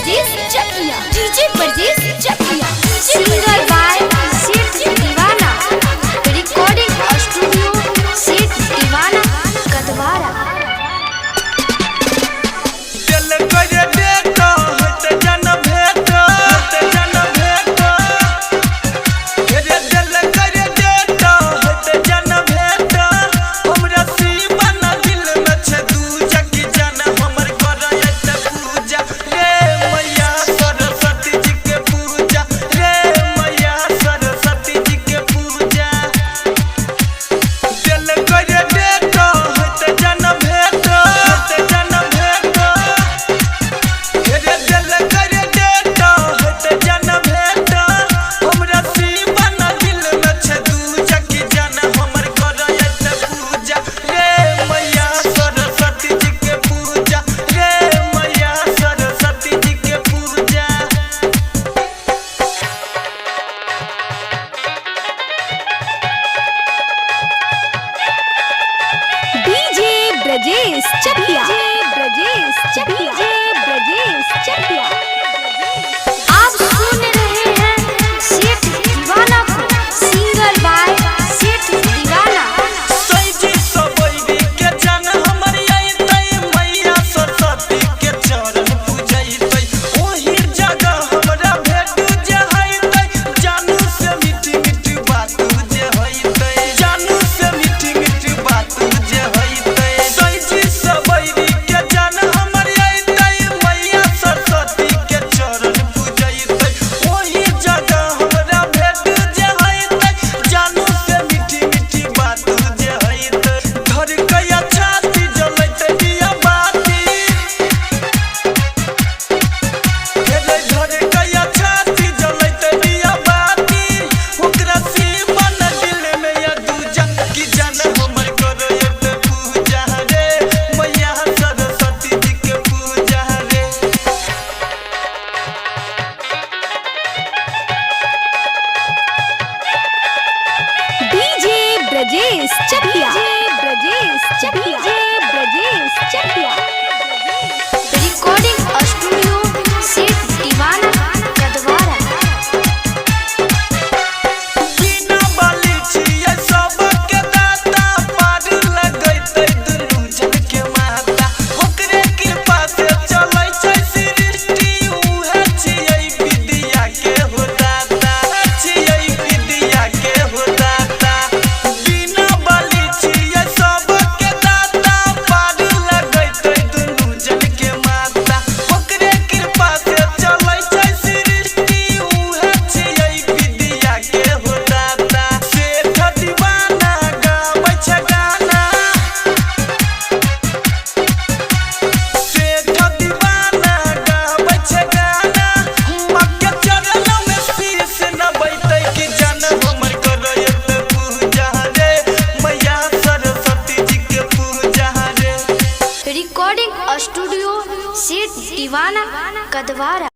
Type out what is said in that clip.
Brajesh Chakiya, DJ Brajesh Chakiya, singer by Seth Deewana, recording studio सेठ दीवाना कदवारा। ब्रजेश चकिया, ब्रजेश चकिया, ब्रजेश चकिया। आप सुन रहे हैं सेठ दीवाना को, सिंगर बाय सेठ दीवाना। सैजी सबैरी के जन हमर आइतै मैया सरस्वती के चरण पूजैतै ओही जगह हमरा भेट जे हइतै जानू से मीठी मीठी बात जे हइतै जानू से मीठी मीठी बात जे हइतै सैजी सबैरी के जन हमर आइतै मैया सरस्वती के चरण पूजैतै ओही जगह हमरा भेट जे हइतै जानू से मीठी मीठी बात जे हइतै घर कया छाती जलैतै दिया बाती हेरे घर कया छाती जलैतै दिया बाती ओकरा सीमन दिल में या दूजा कि जन हमर करैत पूजा रे मैया सरस्वती जी के पूजा रे। डीजे ब्रजेश चकिया, ब्रजेश चकिया, ब्रजेश चकिया। रिकॉर्डिंग स्टूडियो सेठ दीवाना कदवारा। बिना बाली छियै सबके दाता पार लगैतै दुनू जन के माता ओकरे कृपा से चलै छै सृष्टि उहे छियै विद्या के हो दाता छियै विद्या के हो दाता बिना बाली छियै सबके दाता पार लगैतै दुनू जन के माता ओकरे कृपा से चलै छै सृष्टि उहे छियै विद्या के हो दाता सेठ दीवाना गाबै छै गाना सेठ दीवाना गाबै छै गाना मक्के चरण में शीश नबैतै कि जन हमर करैत पूजा रे मैया सरस्वती जी के पूजा रे। रिकॉर्डिंग स्टूडियो सेठ दीवाना कदवारा।